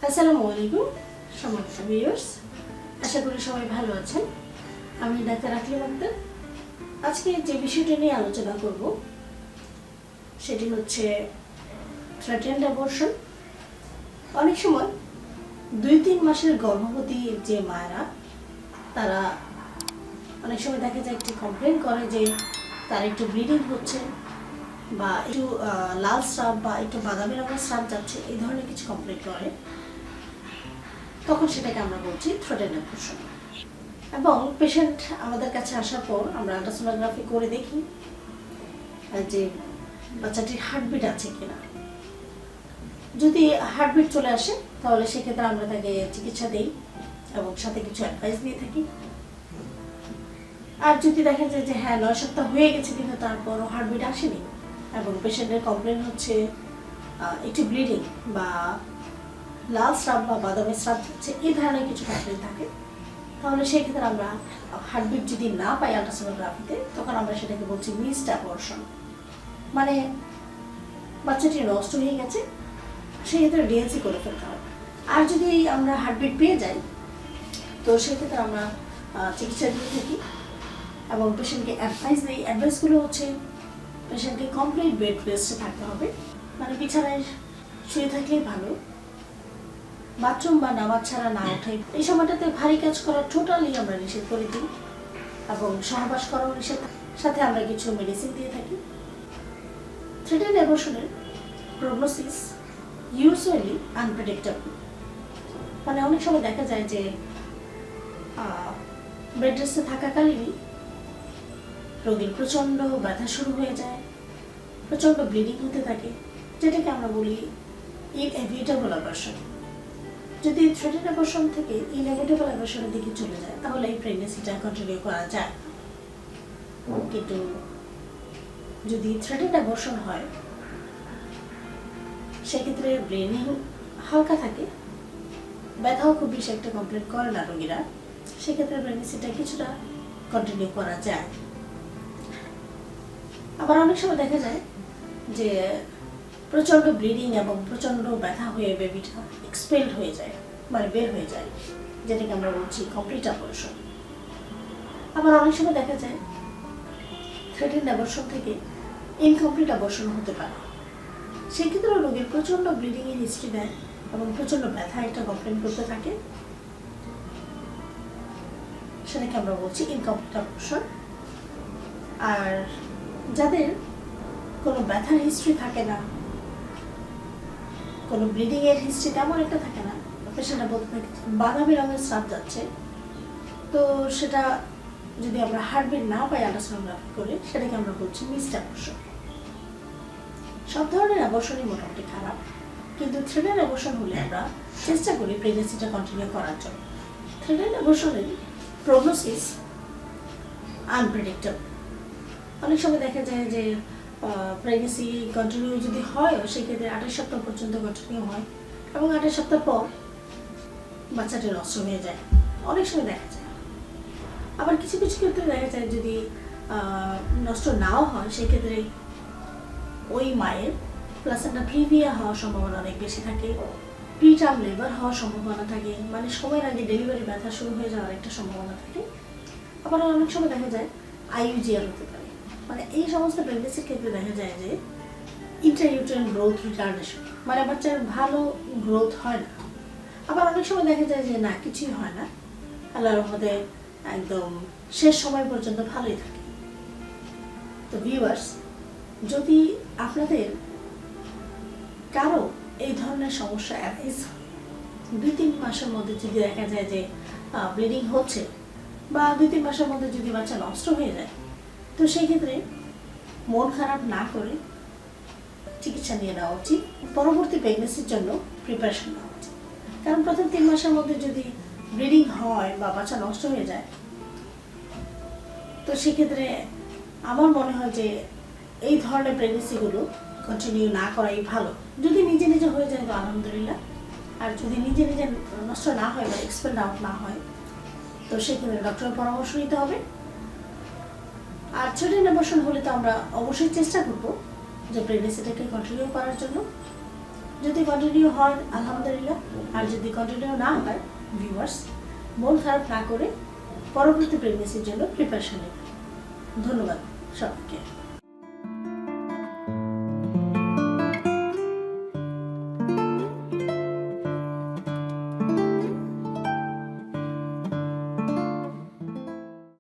আসসালামু আলাইকুম সম্মানিত ভিউয়ার্স, আশা করি সবাই ভালো আছেন। আমি ডাক্তার আকলিমা আক্তার। আজকে যে বিষয়টি নিয়ে আলোচনা করব সেটি হচ্ছে থ্রেটেন্ড অ্যাবর্শন। অনেক সময় 2-3 মাসের গর্ভবতী যে মায়েরা তারা অনেক সময় দেখা যায় একটু কমপ্লেন করে যে তার একটু ব্লিডিং হচ্ছে বা একটু লাল স্রাব বা একটু বাদামি রঙের স্রাব যাচ্ছে, এই ধরনের কিছু কমপ্লেন করে। তখন সেটাকে আমরা বলছি থ্রেটেন্ড অ্যাবর্শন। এবং পেশেন্ট আমাদের কাছে আসার পর আমরা আল্ট্রাসোনোগ্রাফি করে দেখি যে বাচ্চাটির হার্টবিট আছে কিনা। যদি হার্টবিট চলে আসে তাহলে সেক্ষেত্রে আমরা তাকে চিকিৎসা দিই এবং সাথে কিছু অ্যাডভাইস দিয়ে থাকি। আর যদি দেখা যায় যে হ্যাঁ 9 সপ্তাহ হয়ে গেছে কিন্তু তারপরও হার্টবিট আসেনি এবং পেশেন্টের কমপ্লেন হচ্ছে একটু ব্লিডিং বা লাল স্রাব বা বাদামি স্রাব হচ্ছে, এই ধরনের কিছু কমপ্লেন থাকে, তাহলে সেক্ষেত্রে আমরা হার্টবিট যদি না পাই আল্ট্রাসোনোগ্রাফিতে তখন আমরা সেটাকে বলছি মিসড অ্যাবর্শন। মানে বাচ্চাটি নষ্ট হয়ে গেছে, সেক্ষেত্রে ডিএনসি করে ফেলতে হবে। আর যদি আমরা হার্টবিট পেয়ে যাই তো সেক্ষেত্রে আমরা চিকিৎসা দিয়ে থাকি এবং পেশেন্টকে অ্যাডভাইস দিই। অ্যাডভাইসগুলো হচ্ছে পেশেন্টকে কমপ্লিট বেড রেস্টে থাকতে হবে, মানে বিছানায় শুয়ে থাকলেই ভালো, বাথরুম বা নামাজ ছাড়া না ওঠে। এই সময়টাতে ভারী কাজ করা টোটালি আমরা নিষেধ করে দিই এবং সহবাস করাও নিষেধ, সাথে আমরা কিছু মেডিসিন দিয়ে থাকি। থ্রেটেন্ড অ্যাবর্শনের প্রগনোসিস ইউজুয়ালি আনপ্রেডিক্টেবল। মানে অনেক সময় দেখা যায় যে বেড রেস্টে থাকাকালীনই রোগীর প্রচণ্ড ব্যথা শুরু হয়ে যায়, প্রচণ্ড ব্লিডিং হতে থাকে, যেটাকে আমরা বলি ইনএভিটেবল অ্যাবর্শন। যদি থ্রেটেন্ড অ্যাবর্শন থেকে ইনএভিটেবল অ্যাবর্শনের দিকে চলে যায় তাহলে এই প্রেগনেন্সিটা কন্টিনিউ করা যায়। কিন্তু যদি থ্রেটেন্ড অ্যাবর্শন হয় সেক্ষেত্রে ব্লিডিং হালকা থাকে, ব্যথাও খুব বেশি একটা কমপ্লেন করে না রোগীরা, সেক্ষেত্রে প্রেগনেন্সিটা কিছুটা কন্টিনিউ করা যায়। আবার অনেক সময় দেখা যায় যে প্রচণ্ড ব্লিডিং এবং প্রচণ্ড ব্যথা হয়ে বেবিটা এক্সপেলড হয়ে যায়, মানে বের হয়ে যায়, যেটাকে আমরা বলছি কমপ্লিট অ্যাবর্শন। আবার অনেক সময় দেখা যায় থ্রেটেন্ড অ্যাবর্শন থেকে ইনকমপ্লিট অ্যাবর্শন হতে পারে, সেক্ষেত্রে রোগীর প্রচণ্ড ব্লিডিংয়ের হিস্ট্রি দেয় এবং প্রচণ্ড ব্যথা একটা কমপ্লেন করতে থাকে, সেটাকে আমরা বলছি ইনকমপ্লিট অ্যাবর্শন। আর যাদের কোনো ব্যথার হিস্ট্রি থাকে না, কোনো ব্লিডিংয়ের হিস্ট্রি তেমন একটা থাকে না, পেশেন্টরা বলতে থাকে বাদামি রঙের স্রাব যাচ্ছে, তো সেটা যদি আমরা হার্টবিট না পাই আল্ট্রাসোনোগ্রাফি করে সেটাকে আমরা বলছি মিসড অ্যাবর্শন। সব ধরনের অ্যাবর্শনই মোটামুটি খারাপ, কিন্তু থ্রেটেন্ড অ্যাবর্শন হলে আমরা চেষ্টা করি প্রেগনেন্সিটা কন্টিনিউ করার জন্য। থ্রেটেন্ড অ্যাবর্শনের প্রগনোসিস আনপ্রেডিক্টেবল। অনেক সময় দেখা যায় যে প্রেগনেন্সি কন্টিনিউ যদি হয় সেক্ষেত্রে 28 সপ্তাহ পর্যন্ত কন্টিনিউ হয় এবং 28 সপ্তাহ পর বাচ্চাটা নষ্ট হয়ে যায়, অনেক সময় দেখা যায়। আবার কিছু কিছু ক্ষেত্রে দেখা যায় যদি নষ্ট নাও হয় সেক্ষেত্রে ওই মায়ের প্লাসেন্টা প্রিভিয়া হওয়ার সম্ভাবনা অনেক বেশি থাকে, প্রিটার্ম লেবার হওয়ার সম্ভাবনা থাকে, মানে সময়ের আগে ডেলিভারি ব্যথা শুরু হয়ে যাওয়ার একটা সম্ভাবনা থাকে। আবার অনেক সময় দেখা যায় আইইউজিআর হতে পারে, মানে এই সমস্ত প্রেগনেন্সির ক্ষেত্রে দেখা যায় যে ইন্ট্রাইউটেরাইন গ্রোথ রিটার্ডেশন, মানে বাচ্চার ভালো গ্রোথ হয় না। আবার অনেক সময় দেখা যায় যে না, কিছুই হয় না, আল্লাহর রহমতে একদম শেষ সময় পর্যন্ত ভালোই থাকে। তো ভিউয়ার্স, যদি আপনাদের কারো এই ধরনের সমস্যা অ্যারাইজ 2-3 মাসের মধ্যে যদি দেখা যায় যে ব্লিডিং হচ্ছে বা 2-3 মাসের মধ্যে যদি বাচ্চা নষ্ট হয়ে যায়, তো সেই ক্ষেত্রে মন খারাপ না করে চিকিৎসা নিয়ে নেওয়া উচিত, পরবর্তী প্রেগনেন্সির জন্য প্রিপারেশন নেওয়া উচিত। কারণ প্রথম 3 মাসের মধ্যে যদি ব্লিডিং হয় বা বাচ্চা নষ্ট হয়ে যায় তো সেক্ষেত্রে আমার মনে হয় যে এই ধরনের প্রেগনেন্সিগুলো কন্টিনিউ না করাই ভালো। যদি নিজে নিজে হয়ে যায় তো আলহামদুলিল্লাহ, আর যদি নিজে নিজে নষ্ট না হয় বা এক্সপেলড আউট না হয় তো সেক্ষেত্রে ডক্টরের পরামর্শ নিতে হবে। আর থ্রেটেন্ড অ্যাবর্শন হলে তো আমরা অবশ্যই চেষ্টা করব যে প্রেগনেন্সিটাকে কন্টিনিউ করার জন্য, যদি কন্টিনিউ হয় আলহামদুলিল্লাহ, আর যদি কন্টিনিউ না হয় ভিউয়ার্স মন খারাপ না করে পরবর্তী প্রেগনেন্সির জন্য প্রিপারেশন নেবেন। ধন্যবাদ সবাইকে।